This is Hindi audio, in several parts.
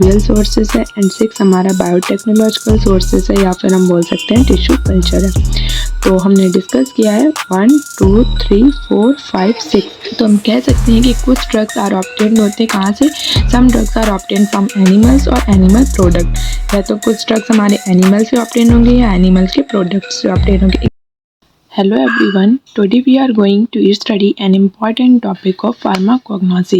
रियल सोर्सेज है एंड 6 हमारा बायोटेक्नोलॉजिकल सोर्सेज है या फिर हम बोल सकते हैं टिश्यू कल्चर है। तो हमने डिस्कस किया है 1 2 3 4 5 6। तो हम कह सकते हैं कि कुछ ड्रग्स आर ऑब्टेन्ड होते हैं कहाँ से, some drugs are obtained from animals और एनिमल प्रोडक्ट। या तो कुछ ड्रग्स हमारे एनिमल से ऑब्टेन होंगे या एनिमल के प्रोडक्ट्स से ऑब्टेन होंगे। Hello everyone, today we are going to study an important topic of pharmacognosy,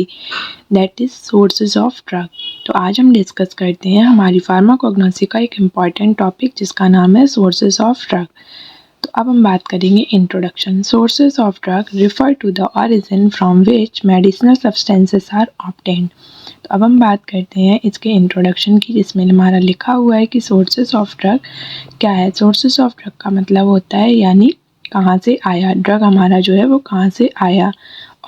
that is sources of drug। तो आज हम डिस्कस करते हैं हमारी फार्माकोग्नोसी का एक इम्पॉर्टेंट टॉपिक जिसका नाम है सोर्सेज ऑफ ड्रग। तो अब हम बात करेंगे introduction. Sources of drug refer to the origin from which medicinal substances are obtained. तो अब हम बात करते हैं इसके इंट्रोडक्शन की, जिसमें हमारा लिखा हुआ है कि सोर्सेज ऑफ ड्रग क्या है। सोर्सेज ऑफ ड्रग का मतलब होता है यानी कहाँ से आया, ड्रग हमारा जो है वो कहाँ से आया।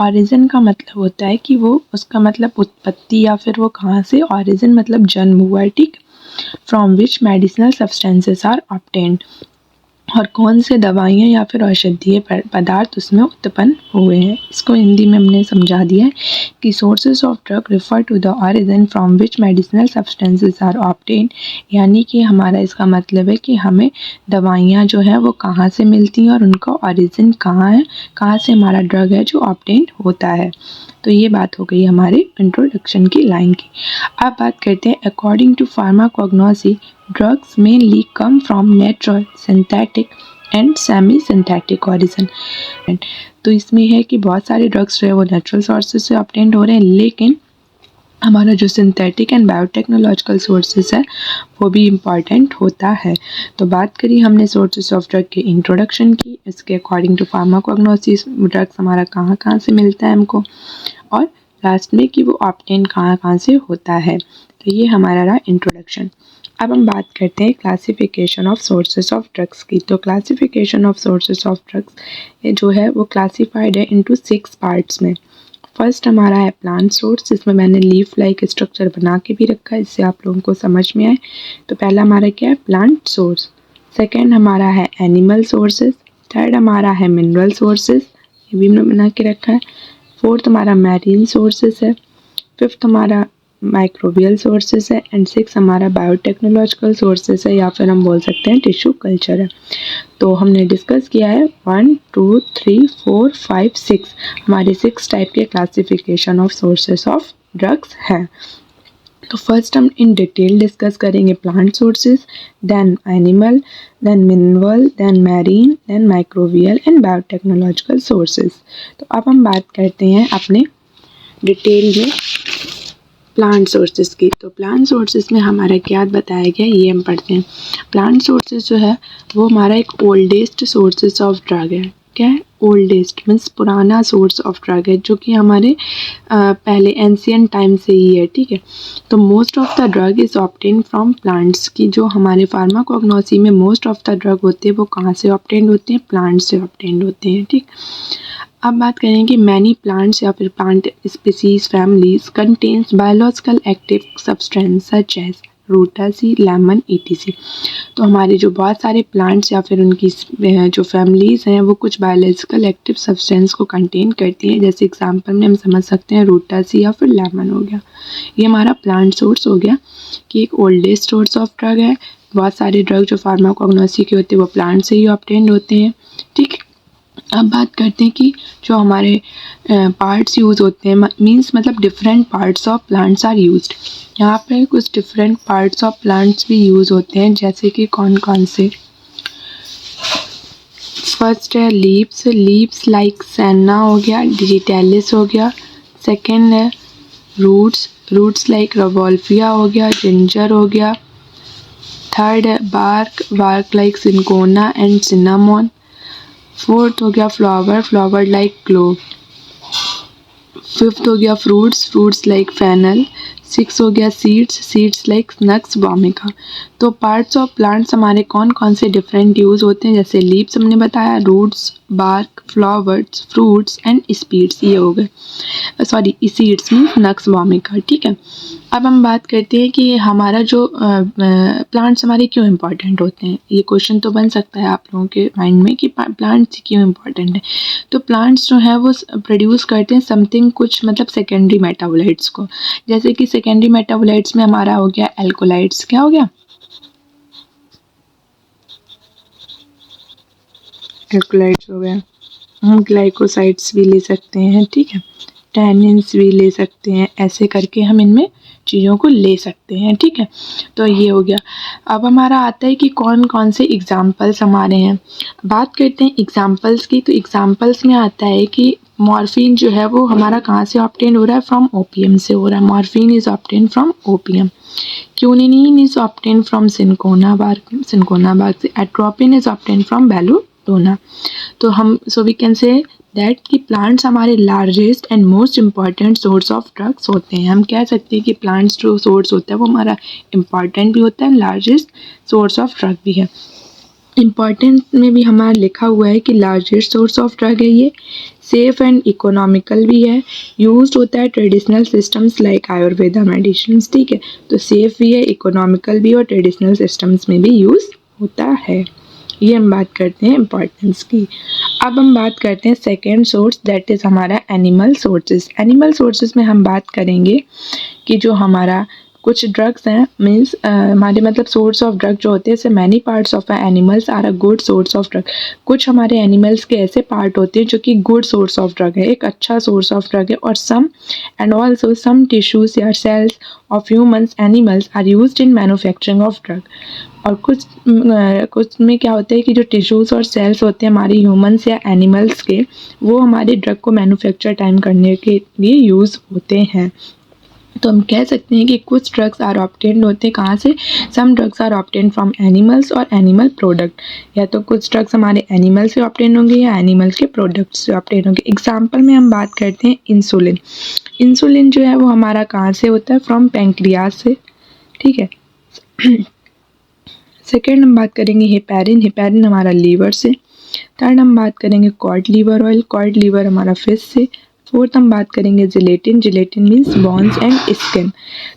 ऑरिजिन का मतलब होता है कि वो उसका मतलब उत्पत्ति या फिर वो कहाँ से, ऑरिजिन मतलब जन्म हुआ है, ठीक। From which medicinal substances are obtained, और कौन से दवाइयाँ या फिर औषधीय पदार्थ उसमें उत्पन्न हुए हैं। इसको हिंदी में हमने समझा दिया है कि sources of drug refer to the origin from which medicinal substances are obtained, यानी कि हमारा इसका मतलब है कि हमें दवाइयाँ जो है वो कहाँ से मिलती हैं और उनका ऑरिजिन कहाँ है, कहाँ से हमारा ड्रग है जो ऑब्टेन होता है। तो ये बात हो गई हमारे इंट्रोडक्शन की लाइन की। अब बात करते हैं according to pharmacognosy drugs mainly come from natural, synthetic and semi synthetic origin. तो इसमें है कि बहुत सारे ड्रग्स जो है वो नेचुरल सोर्सेज से ऑब्टेन्ड हो रहे हैं, लेकिन हमारा जो सिंथेटिक एंड बायोटेक्नोलॉजिकल सोर्सेज है वो भी इम्पॉर्टेंट होता है। तो बात करी हमने सोर्सेज ऑफ ड्रग के इंट्रोडक्शन की, इसके अकॉर्डिंग टू फार्माकोग्नोसिस ड्रग्स हमारा कहाँ कहाँ से मिलता है हमको, और लास्ट में कि वो ऑब्टेन कहाँ कहाँ से होता है। तो ये हमारा रहा इंट्रोडक्शन। अब हम बात करते हैं classification of sources of drugs की। तो classification of sources of drugs ये जो है वो क्लासिफाइड है इनटू 6 पार्ट्स में। फर्स्ट हमारा है प्लांट सोर्स, जिसमें मैंने लीफ लाइक स्ट्रक्चर बना के भी रखा है जिससे आप लोगों को समझ में आए। तो पहला हमारा क्या है, प्लांट सोर्स। सेकेंड हमारा है एनिमल सोर्सेज। थर्ड हमारा है मिनरल सोर्सेज, ये भी हमने बना के रखा है। फोर्थ हमारा मैरीन सोर्सेज है। फिफ्थ हमारा माइक्रोबियल सोर्सेज है एंड 6 हमारा बायोटेक्नोलॉजिकल सोर्सेज है या फिर हम बोल सकते हैं टिश्यू कल्चर है। तो हमने डिस्कस किया है 1 2 3 4 5 6 हमारे 6 टाइप के classification of sources of drugs है। तो फर्स्ट हम इन डिटेल डिस्कस करेंगे plant sources, then animal, then mineral, then marine, then microbial and biotechnological sources. तो अब हम बात करते हैं अपने डिटेल में प्लांट सोर्सेज की। तो प्लांट सोर्सेज में हमारा क्या बताया गया ये हम पढ़ते हैं। प्लांट सोर्सेज जो है वो हमारा एक ओल्डेस्ट सोर्सेज ऑफ ड्रग है। क्या है, ओल्डेस्ट मीन्स पुराना सोर्स ऑफ ड्रग है जो कि हमारे पहले एंशियंट टाइम से ही है, ठीक है। तो most of the drug is obtain from plants की, जो हमारे फार्माकोग्नोसी में मोस्ट ऑफ द ड्रग होते हैं वो कहाँ से ऑब्टेन होते हैं, प्लांट से ऑब्टेन होते हैं, ठीक। अब बात करें कि मैनी प्लांट्स या फिर plant species families contains biological active substance such as Rutaceae, lemon, ETC. तो हमारे जो बहुत सारे प्लांट्स या फिर उनकी जो फैमिलीज़ हैं वो कुछ बायोलॉजिकल एक्टिव सब्सटेंस को कंटेन करती हैं। जैसे एग्जांपल में हम समझ सकते हैं रूटासी या फिर लेमन हो गया। ये हमारा प्लांट सोर्स हो गया कि एक ओल्डेस्ट सोर्स ऑफ ड्रग है। बहुत सारे ड्रग जो फार्माकोग्नोसी के होते हैं वो प्लांट से ही ऑब्टेन्ड होते हैं, ठीक। अब बात करते हैं कि जो हमारे पार्ट्स यूज़ होते हैं, मींस मतलब different parts of plants are used. यहाँ पे कुछ डिफरेंट पार्ट्स ऑफ प्लांट्स भी यूज़ होते हैं, जैसे कि कौन कौन से। फर्स्ट है लीव्स, लीव्स लाइक सेना हो गया, डिजिटेलिस हो गया। सेकेंड है रूट्स, रूट्स लाइक रवोल्फिया हो गया, जिंजर हो गया। थर्ड है bark, bark like cinchona and cinnamon. Fourth हो गया flower, flower like clove. Fifth हो गया fruits, fruits like fennel. Six हो गया seeds, seeds like nux vomica. तो पार्ट्स ऑफ प्लांट्स हमारे कौन कौन से डिफरेंट यूज़ होते हैं, जैसे लीव्स हमने बताया, roots, bark, flowers, fruits and seeds। ये हो गए, सॉरी सीड्स मीन्स नक्स भूमिका। ठीक है, अब हम बात करते हैं कि हमारा जो प्लांट्स हमारे क्यों इम्पॉर्टेंट होते हैं। ये क्वेश्चन तो बन सकता है आप लोगों के माइंड में कि प्लांट्स क्यों इम्पॉर्टेंट है। तो प्लांट्स जो है वो प्रोड्यूस करते हैं समथिंग, कुछ मतलब सेकेंडरी मेटाबोलाइट्स को। जैसे कि सेकेंडरी मेटाबोलाइट्स में हमारा हो गया एल्कोलाइट्स। क्या हो गया? एल्कोलाइट्स हो गया। हम ग्लाइकोसाइड्स भी ले सकते हैं, ठीक है, टैनिन्स भी ले सकते हैं, ऐसे करके हम इनमें चीज़ों को ले सकते हैं। ठीक है, तो ये हो गया। अब हमारा आता है कि कौन कौन से एग्जाम्पल्स हमारे हैं। बात करते हैं एग्जाम्पल्स की। तो एग्जाम्पल्स में आता है कि मॉर्फिन जो है वो हमारा कहाँ से ऑब्टेन हो रहा है? फ्रॉम ओपियम से हो रहा है। Morphine is obtain from opium. Quinine is obtain from cinchona bark से। Atropine is obtain from belladonna. तो हम वी कैन से दैट कि प्लांट्स हमारे largest and most important source of drugs होते हैं। हम कह सकते हैं कि प्लांट्स जो सोर्स होता है वो हमारा इम्पॉर्टेंट भी होता है, लार्जेस्ट सोर्स ऑफ ड्रग भी है। इम्पॉर्टेंट में भी हमारा लिखा हुआ है कि लार्जेस्ट सोर्स ऑफ ड्रग है ये, सेफ एंड इकोनॉमिकल भी है, यूज्ड होता है traditional systems like Ayurveda medicine. ठीक है, तो सेफ भी है, इकोनॉमिकल भी और ट्रेडिशनल सिस्टम्स में भी यूज़ होता है। ये हम बात करते हैं इम्पॉर्टेंस की। अब हम बात करते हैं सेकेंड सोर्स, दैट इज़ हमारा एनिमल सोर्सेज। एनिमल सोर्सेज में हम बात करेंगे कि जो हमारा कुछ ड्रग्स हैं, मीन्स हमारे मतलब सोर्स ऑफ ड्रग जो होते हैं, जैसे many parts of animals are a good source of drug. कुछ हमारे एनिमल्स के ऐसे पार्ट होते हैं जो कि गुड सोर्स ऑफ ड्रग है, एक अच्छा सोर्स ऑफ ड्रग है। और some and also some tissues या cells of humans animals are used in manufacturing of drug. और कुछ में क्या होता है कि जो टिश्यूज़ और सेल्स होते हैं हमारे ह्यूमन्स या एनिमल्स के, वो हमारे ड्रग को मैन्युफैक्चर टाइम करने के लिए यूज़ होते हैं। तो हम कह सकते हैं कि कुछ ड्रग्स आर ऑब्टेन्ड होते हैं कहाँ से? Some drugs are obtained from animals और एनिमल प्रोडक्ट। या तो कुछ ड्रग्स हमारे एनिमल से ऑब्टेन होंगे या एनिमल्स के प्रोडक्ट से ऑब्टेन होंगे। एग्जाम्पल में हम बात करते हैं इंसुलिन। इंसुलिन जो है वो हमारा कहाँ से होता है? फ्रॉम पैंक्रियाज से। ठीक है। सेकेंड हम बात करेंगे हेपेरिन। हेपेरिन हमारा लीवर से। थर्ड हम बात करेंगे cod liver oil. Cod liver हमारा फिश से। फोर्थ हम बात करेंगे gelatin. Gelatin means bones and skin.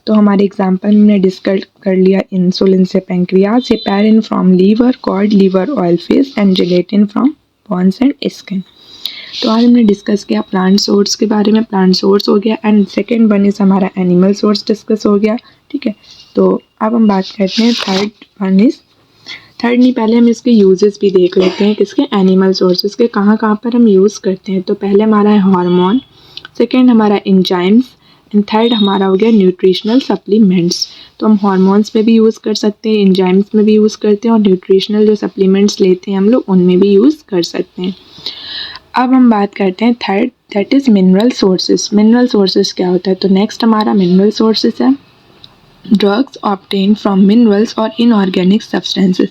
तो हमारे एग्जाम्पल में हमने डिस्कस कर लिया इंसुलिन से pancreas, heparin from liver, cod liver oil fish and gelatin from bones and skin. तो आज हमने डिस्कस किया प्लांट सोर्स के बारे में। प्लांट सोर्स हो गया एंड सेकेंड वन इज हमारा एनिमल सोर्स डिस्कस हो गया। ठीक है, तो अब हम बात करते हैं थर्ड वन इज, थर्ड नहीं, पहले हम इसके यूजेस भी देख लेते हैं किसके? एनिमल सोर्सेज के, कहाँ कहाँ पर हम यूज़ करते हैं। तो पहले हमारा है हार्मोन, सेकेंड हमारा एंजाइम्स एंड थर्ड हमारा हो गया न्यूट्रिशनल सप्लीमेंट्स। तो हम हार्मोन्स में भी यूज़ कर सकते हैं, एंजाइम्स में भी यूज़ करते हैं और न्यूट्रिशनल जो सप्लीमेंट्स लेते हैं हम लोग उनमें भी यूज़ कर सकते हैं। अब हम बात करते हैं third, that is mineral sources. Mineral sources क्या होता है? तो नेक्स्ट हमारा मिनरल सोर्सेज है ड्रग्स ऑब्टेन फ्रॉम मिनरल्स और इनऑर्गेनिक सब्सटेंसेस।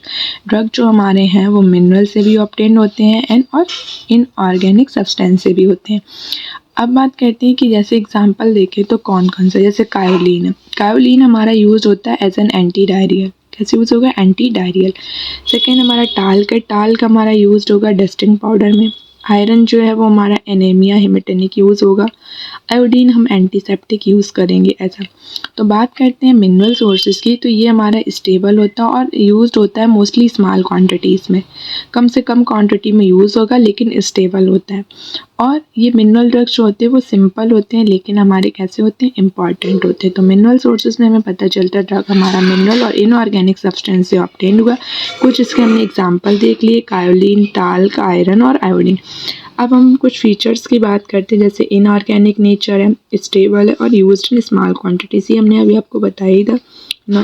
ड्रग जो हमारे हैं वो मिनरल से भी ऑब्टेन होते हैं एंड और इनऑर्गेनिक सब्सटेंस से भी होते हैं। अब बात करते हैं कि जैसे एग्जांपल देखें तो कौन कौन सा, जैसे कायोलिन है। कायोलिन हमारा यूज़ होता है एज एन एंटी डायरियल। कैसे यूज़ होगा? Anti diarrhoeal. सेकेंड हमारा टाल्क है। टाल्क हमारा यूज होगा डस्टिंग पाउडर में। आयरन जो है वो हमारा एनीमिया हेमेटोनिक यूज़ होगा। आयोडीन हम एंटीसेप्टिक यूज़ करेंगे ऐसा। तो बात करते हैं मिनरल सोर्सेज की, तो ये हमारा स्टेबल होता है और यूज्ड होता है मोस्टली स्मॉल क्वांटिटीज़ में, कम से कम क्वांटिटी में यूज़ होगा लेकिन स्टेबल होता है। और ये मिनरल ड्रग्स जो होते हैं वो सिंपल होते हैं लेकिन हमारे कैसे होते हैं? इंपॉर्टेंट होते हैं। तो मिनरल सोर्सेज में हमें पता चलता है ड्रग हमारा मिनरल और इनऑर्गेनिक सब्सटेंस से ऑब्टेन हुआ। कुछ इसके हमने एग्जाम्पल देख लिए, कायोलिन, टाल्क, आयरन और आयोडीन। अब हम कुछ फीचर्स की बात करते हैं, जैसे इनऑर्गेनिक नेचर है, स्टेबल है और यूज्ड इन स्मॉल क्वांटिटीज। ये हमने अभी आपको बताया ही था,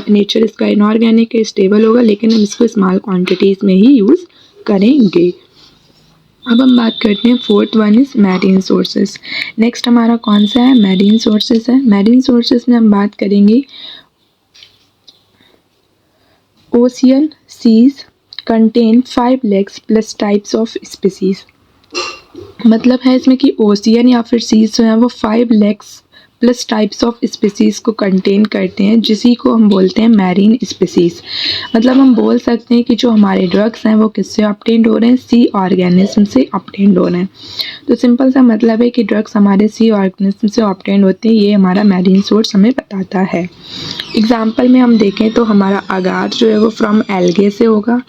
नेचर इसका इनऑर्गेनिक है, स्टेबल होगा लेकिन हम इसको स्मॉल क्वांटिटीज़ में ही यूज़ करेंगे। अब हम बात करते हैं fourth one is marine sources. Next हमारा कौन सा है? मैरीन सोर्सेज है। मैरीन सोर्सेज में हम बात करेंगे ocean seas contain 5 lakhs plus types of species. मतलब है इसमें कि ओशियन या फिर सीज जो है वो 5 lakhs plus types of species को कंटेन करते हैं, जिसी को हम बोलते हैं मैरीन स्पीसीज़। मतलब हम बोल सकते हैं कि जो हमारे ड्रग्स हैं वो किससे ऑब्टेन्ड हो रहे हैं, सी ऑर्गेनिज्म से ऑब्टेन्ड हो रहे हैं। तो सिंपल सा मतलब है कि ड्रग्स हमारे सी ऑर्गेनिज्म से ऑब्टेन्ड होते हैं, ये हमारा मैरीन सोर्स हमें बताता है। एग्जाम्पल में हम देखें तो हमारा आगार जो है वो फ्रॉम एल्गे से होगा।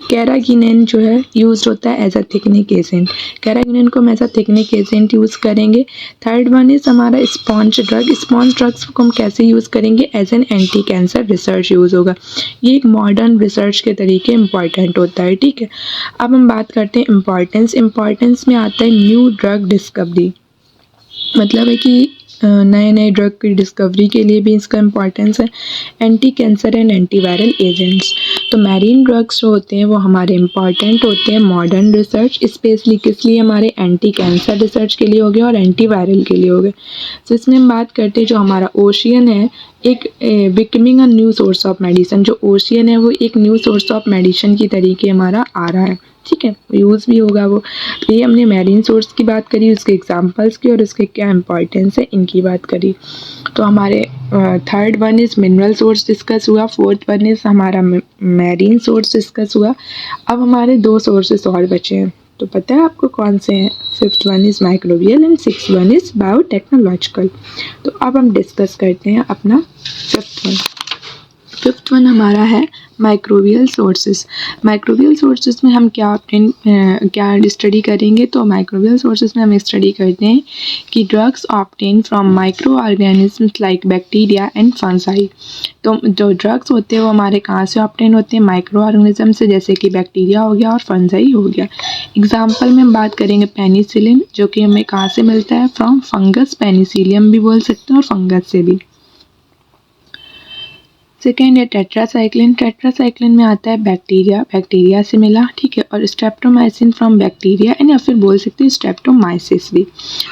कैरागिनेन जो है यूज होता है as a thickening agent, carrageenan को हम as a thickening agent use करेंगे। थर्ड वन इज हमारा स्पॉन्ज ड्रग, स्पॉन्ज ड्रग्स को हम कैसे यूज़ करेंगे, as an anti cancer research use होगा। ये एक मॉडर्न रिसर्च के तरीके इम्पॉर्टेंट होता है, ठीक है। अब हम बात करते हैं इम्पॉर्टेंस में आता है न्यू ड्रग डिस्कवरी, मतलब है कि नए नए ड्रग की डिस्कवरी के लिए भी इसका इम्पॉर्टेंस है। Anti cancer and antiviral agents, तो मैरीन ड्रग्स जो होते हैं वो हमारे इम्पॉर्टेंट होते हैं मॉडर्न रिसर्च, स्पेशली किस लिए, हमारे एंटी कैंसर रिसर्च के लिए हो गया और एंटीवायरल के लिए हो गए। तो इसमें हम बात करते हैं जो हमारा ओशियन है एक becoming a new source of medicine, जो ओशियन है वो एक न्यू सोर्स ऑफ मेडिसिन की तरीके हमारा आ रहा है, ठीक है, यूज़ भी होगा वो। तो ये हमने मैरीन सोर्स की बात करी, उसके एग्जांपल्स की और उसके क्या इंपॉर्टेंस है इनकी बात करी। तो हमारे third one is mineral source discuss हुआ, फोर्थ वन इज़ हमारा मैरीन सोर्स डिस्कस हुआ। अब हमारे दो सोर्सेस और बचे हैं, तो पता है आपको कौन से हैं, fifth one is microbial and six one is biotechnological. तो अब हम डिस्कस करते हैं अपना फिफ्थ वन हमारा है माइक्रोबियल सोर्सेस। माइक्रोबियल सोर्सेस में हम क्या स्टडी करेंगे, तो माइक्रोबियल सोर्सेस में हम स्टडी करते हैं कि drugs obtain from micro organisms like bacteria and fungi. तो जो ड्रग्स होते हैं वो हमारे कहाँ से ऑब्टेन होते हैं, माइक्रो ऑर्गेनिज्म से, जैसे कि बैक्टीरिया हो गया और फंजाई हो गया। एग्जाम्पल में हम बात करेंगे पेनिसिलिन, जो कि हमें कहाँ से मिलता है, फ्रॉम फंगस, पेनिसिलियम भी बोल सकते हैं और फंगस से भी। सेकेंड है टेट्रासाइक्लिन में आता है बैक्टीरिया से मिला, ठीक है, और स्ट्रेप्टोमाइसिन फ्रॉम बैक्टीरिया एंड या फिर बोल सकते हैं स्ट्रेप्टोमाइसिस भी।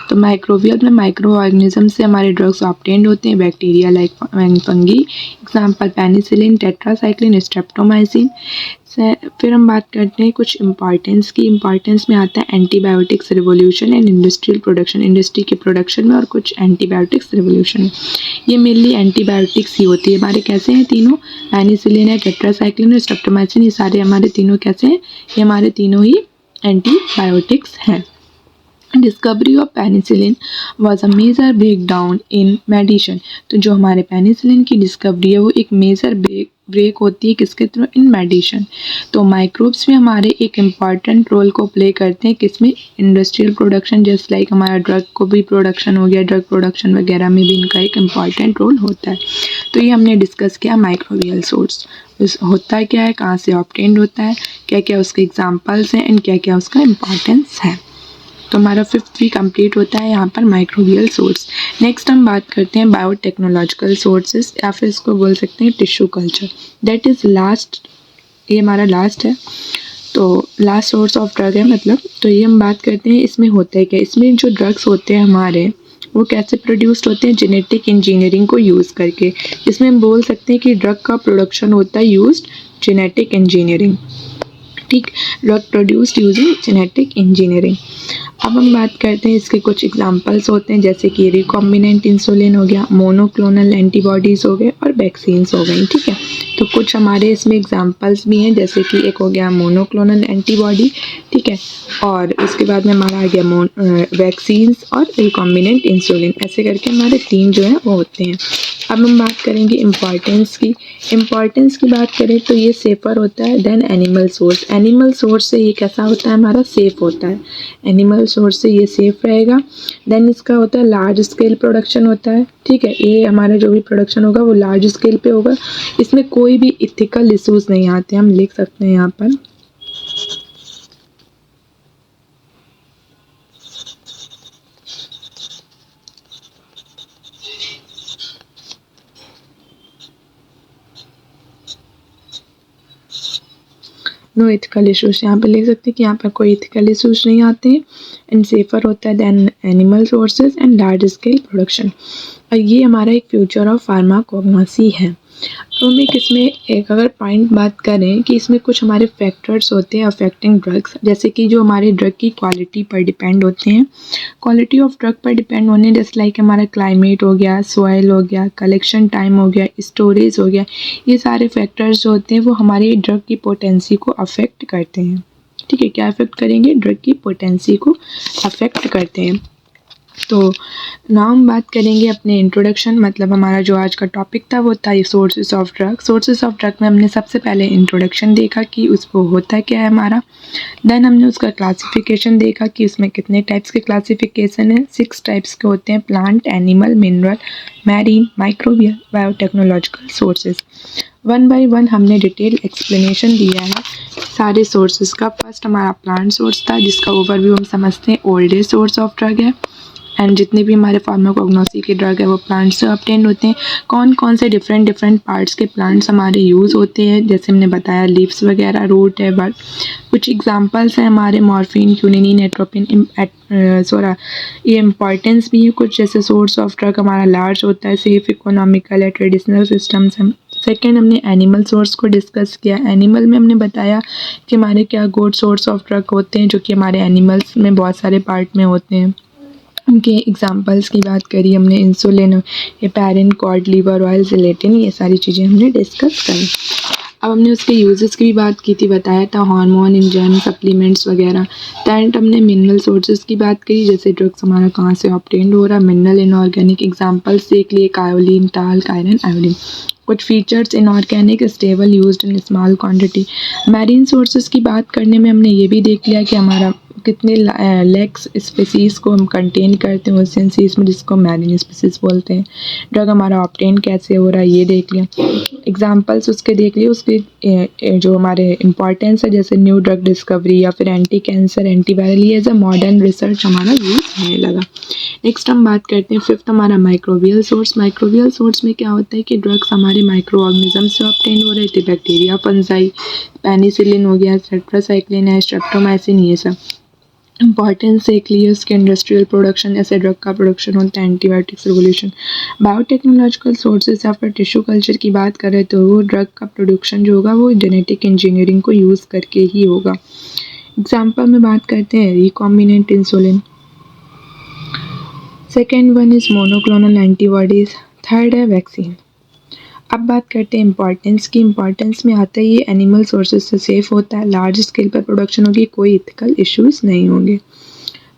तो माइक्रोबियल में माइक्रो ऑर्गेनिज्म से हमारे ड्रग्स ऑब्टेन्ड होते हैं, bacteria like fungi, example penicillin, tetracycline, streptomycin. फिर हम बात करते हैं कुछ इंपॉर्टेंस की, इंपॉर्टेंस में आता है antibiotics revolution and industrial production, industry के प्रोडक्शन में और कुछ एंटीबायोटिक्स रिवोल्यूशन में। ये मेनली एंटीबायोटिक्स ही होती है हमारे, कैसे हैं तीनों, पेनिसिलिन है, टेट्रासाइक्लिन है, स्ट्रेप्टोमाइसिन, ये सारे हमारे तीनों कैसे हैं, ये हमारे तीनों ही एंटीबायोटिक्स हैं। Discovery of penicillin was a major break down in medicine. तो जो हमारे पेनिसिलिन की डिस्कवरी है वो एक मेजर ब्रेक होती है किसके थ्रू, इन मेडिसिन। तो माइक्रोब्स भी हमारे एक इम्पॉर्टेंट रोल को प्ले करते हैं किसमें, इंडस्ट्रियल प्रोडक्शन, जस्ट लाइक हमारा ड्रग को भी प्रोडक्शन हो गया, ड्रग प्रोडक्शन वगैरह में भी इनका एक इम्पॉर्टेंट रोल होता है। तो ये हमने डिस्कस किया माइक्रोबियल सोर्स होता क्या है, कहाँ से ऑब्टेन्ड होता है, क्या क्या उसके एग्जाम्पल्स हैं एंड क्या क्या उसका इम्पॉर्टेंस है। तो हमारा फिफ्थ भी कंप्लीट होता है यहाँ पर माइक्रोबियल सोर्स। नेक्स्ट हम बात करते हैं बायोटेक्नोलॉजिकल सोर्सेज, या फिर इसको बोल सकते हैं tissue culture, that is last, ये हमारा लास्ट है। तो लास्ट सोर्स ऑफ ड्रग है मतलब, तो ये हम बात करते हैं इसमें होता है क्या, इसमें जो ड्रग्स होते हैं हमारे वो कैसे प्रोड्यूस्ड होते हैं, जेनेटिक इंजीनियरिंग को यूज़ करके। इसमें हम बोल सकते हैं कि ड्रग का प्रोडक्शन होता है यूज्ड जेनेटिक इंजीनियरिंग, ठीक, drug produced using genetic engineering. अब हम बात करते हैं इसके कुछ एग्जांपल्स होते हैं, जैसे कि रिकॉम्बिनेंट इंसुलिन हो गया, मोनोक्लोनल एंटीबॉडीज़ हो गए और वैक्सीन्स हो गई, ठीक है। तो कुछ हमारे इसमें एग्जांपल्स भी हैं, जैसे कि एक हो गया मोनोक्लोनल एंटीबॉडी, ठीक है, और उसके बाद में हमारा आ गया वैक्सीन्स और रिकॉम्बिनेंट इंसुलिन, ऐसे करके हमारे तीन जो है वो होते हैं। अब हम बात करेंगे इम्पॉर्टेंस की बात करें तो ये सेफ़र होता है than animal source. Animal source से ये कैसा होता है, हमारा सेफ़ होता है, एनिमल सोर्स से ये सेफ़ रहेगा। देन इसका होता है लार्ज स्केल प्रोडक्शन होता है, ठीक है, ये हमारा जो भी प्रोडक्शन होगा वो लार्ज स्केल पे होगा, इसमें कोई भी इथिकल इश्यूज़ नहीं आते, हम लिख सकते हैं यहाँ पर। नो इथिकल इशूज़ यहाँ पे लिख सकते हैं कि यहाँ पर कोई इथिकल इशूज़ नहीं आते हैं एंड सेफ़र होता है than animal sources and large scale production. और ये हमारा एक फ्यूचर ऑफ फार्माकोग्नोसी है। तो हमें इसमें एक अगर पॉइंट बात करें कि इसमें कुछ हमारे फैक्टर्स होते हैं अफेक्टिंग ड्रग्स, जैसे कि जो हमारे ड्रग की क्वालिटी पर डिपेंड होते हैं, क्वालिटी ऑफ ड्रग पर डिपेंड होने, जैसे लाइक हमारा क्लाइमेट हो गया, सॉइल हो गया, कलेक्शन टाइम हो गया, स्टोरेज हो गया, ये सारे फैक्टर्स जो होते हैं वो हमारी ड्रग की पोटेंसी को अफेक्ट करते हैं। ठीक है, क्या अफेक्ट करेंगे? ड्रग की पोटेंसी को अफेक्ट करते हैं। तो नाउ हम बात करेंगे अपने इंट्रोडक्शन, मतलब हमारा जो आज का टॉपिक था वो था sources of drug. Sources of drug में हमने सबसे पहले इंट्रोडक्शन देखा कि उसको होता क्या है हमारा, देन हमने उसका क्लासिफिकेशन देखा कि उसमें कितने टाइप्स के क्लासिफिकेशन है, 6 टाइप्स के होते हैं, plant, animal, mineral, marine, microbial, biotechnological sources. One by one हमने डिटेल एक्सप्लेनेशन दिया है सारे सोर्सेज का। फर्स्ट हमारा प्लांट सोर्स था जिसका ओवरव्यू हम समझते हैं ओल्डेस्ट सोर्स ऑफ ड्रग है, एंड जितने भी हमारे फार्माकोग्नोसी के ड्रग है वो प्लांट्स से ऑब्टेन होते हैं। कौन कौन से डिफरेंट पार्ट्स के प्लांट्स हमारे यूज़ होते हैं, जैसे हमने बताया लीव्स वगैरह, रूट है, बट कुछ एग्जांपल्स हैं हमारे मॉर्फिन, क्यूनिन, एट्रोपिन, ये इम्पॉर्टेंस भी है कुछ, जैसे सोर्स ऑफ ड्रग हमारा लार्ज होता है, सेफ, इकोनॉमिकल है, ट्रेडिशनल सिस्टम्स हैं। सेकेंड हमने एनिमल सोर्स को डिस्कस किया। एनिमल में हमने बताया कि हमारे क्या गुड सोर्स ऑफ ड्रग होते हैं जो कि हमारे एनिमल्स में बहुत सारे पार्ट में होते हैं। उनके एग्जांपल्स की बात करी हमने, insulin, heparin, cod liver oil, gelatin, ये सारी चीज़ें हमने डिस्कस करी। अब हमने उसके यूजेस की भी बात की थी, बताया था हार्मोन, एंजाइम, सप्लीमेंट्स वगैरह। दैट हमने मिनरल सोर्सेज की बात करी, जैसे ड्रग्स हमारा कहाँ से ऑब्टेन हो रहा है, मिनरल इनऑर्गेनिक एग्जांपल्स देख लिए, कायोलिन, टाल्क, आयरन, आयोडीन। कुछ features inorganic, stable, used in small quantity. Marine sources की बात करने में हमने ये भी देख लिया कि हमारा कितने लैक्स स्पीसीज़ को हम कंटेन करते हैं ओशियन सीज में, जिसको मैरीन स्पीसीज़ बोलते हैं। ड्रग हमारा ऑब्टेन कैसे हो रहा है ये देख लिया, एग्जांपल्स उसके देख लिए, उसके जो हमारे इंपॉर्टेंस है, जैसे न्यू ड्रग डिस्कवरी या फिर एंटी कैंसर, एंटीवायरल, ये एज अ मॉडर्न रिसर्च हमारा यूज़ होने लगा। नेक्स्ट हम बात करते हैं फिफ्थ हमारा माइक्रोबियल सोर्स। माइक्रोबियल सोर्स में क्या होता है कि ड्रग्स हमारे माइक्रो ऑर्गेनिज्म से ऑब्टेन हो रहे थे, बैक्टीरिया, फंजाई, पेनिसिलिन हो गया, टेट्रासाइक्लिन है, स्ट्रेप्टोमाइसिन, ये सब। इंपॉर्टेंस देख लिए उसके, इंडस्ट्रियल प्रोडक्शन, ऐसे ड्रग का प्रोडक्शन होता है, एंटीबायोटिक्स रेगुलेशन। बायोटेक्नोलॉजिकल सोर्सेज या फिर टिश्यू कल्चर की बात करें तो वो ड्रग का प्रोडक्शन जो होगा वो जेनेटिक इंजीनियरिंग को यूज़ करके ही होगा। एग्जाम्पल में बात करते हैं recombinant insulin, second one is monoclonal antibodies, third है वैक्सीन। अब बात करते हैं इम्पॉर्टेंस की। इम्पॉर्टेंस में आता है ये एनिमल सोर्सेज से सेफ होता है, लार्ज स्केल पर प्रोडक्शन होगी, कोई इथिकल इश्यूज नहीं होंगे।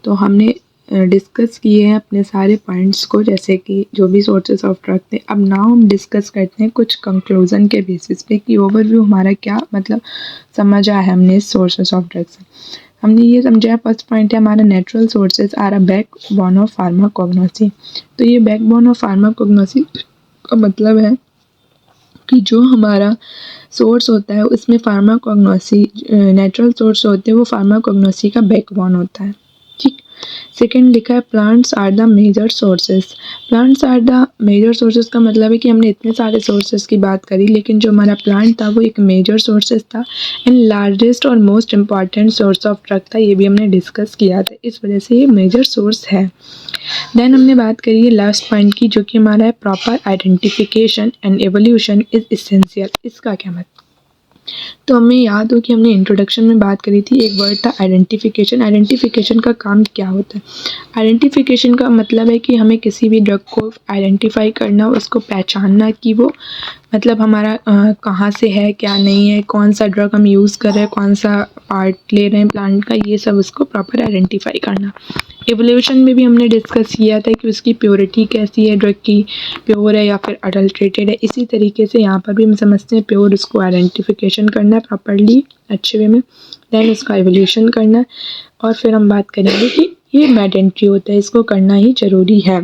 तो हमने डिस्कस किए हैं अपने सारे पॉइंट्स को, जैसे कि जो भी सोर्सेज ऑफ ड्रग थे। अब नाउ हम डिस्कस करते हैं कुछ कंक्लूजन के बेसिस पे कि ओवरव्यू हमारा क्या मतलब समझ आया हमने इस सोर्सेज ऑफ ड्रग से। हमने ये समझा, फर्स्ट पॉइंट है हमारा natural sources are a backbone of pharmacognosy. तो ये बैकबोन ऑफ फार्माकोग्नोसी का मतलब है कि जो हमारा सोर्स होता है उसमें फार्माकोग्नोसी, नेचुरल सोर्स होते हैं वो फार्माकोग्नोसी का बैकबोन होता है। ठीक। सेकंड लिखा है plants are the major sources. Plants are the major sources का मतलब है कि हमने इतने सारे सोर्सेज की बात करी, लेकिन जो हमारा प्लांट था वो एक मेजर सोर्सेज था एंड लार्जेस्ट और most important source of drug था, ये भी हमने डिस्कस किया था, इस वजह से ये मेजर सोर्स है। देन हमने बात करी है लास्ट पॉइंट की, जो कि हमारा है proper identification and evolution is essential. इसका क्या मतलब, तो हमें याद हो कि हमने इंट्रोडक्शन में बात करी थी, एक वर्ड था आइडेंटिफिकेशन। आइडेंटिफिकेशन का काम क्या होता है? आइडेंटिफिकेशन का मतलब है कि हमें किसी भी ड्रग को आइडेंटिफाई करना, उसको पहचानना कि वो मतलब हमारा कहाँ से है, क्या नहीं है, कौन सा ड्रग हम यूज़ कर रहे हैं, कौन सा पार्ट ले रहे हैं प्लांट का, ये सब उसको प्रॉपर आइडेंटिफाई करना। एवोल्यूशन में भी हमने डिस्कस किया था कि उसकी प्योरिटी कैसी है, ड्रग की प्योर है या फिर अडल्ट्रेटेड है। इसी तरीके से यहाँ पर भी हम समझते हैं प्योर उसको आइडेंटिफिकेशन करना है प्रॉपर्ली, अच्छे वे में, देन उसका एवोल्यूशन करना है, और फिर हम बात करेंगे कि ये मैंडेटरी होता है, इसको करना ही ज़रूरी है।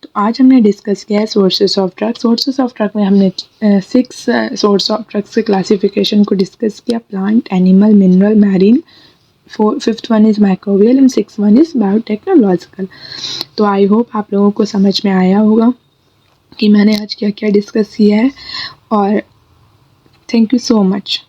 तो आज हमने डिस्कस किया है sources of drug. Sources of drug में हमने 6 सोर्स ऑफ ड्रग्स के क्लासिफिकेशन को डिस्कस किया, plant, animal, mineral, marine, fifth one is microbial and six one is biotechnological. तो आई होप आप लोगों को समझ में आया होगा कि मैंने आज क्या क्या डिस्कस किया है, और थैंक यू सो मच।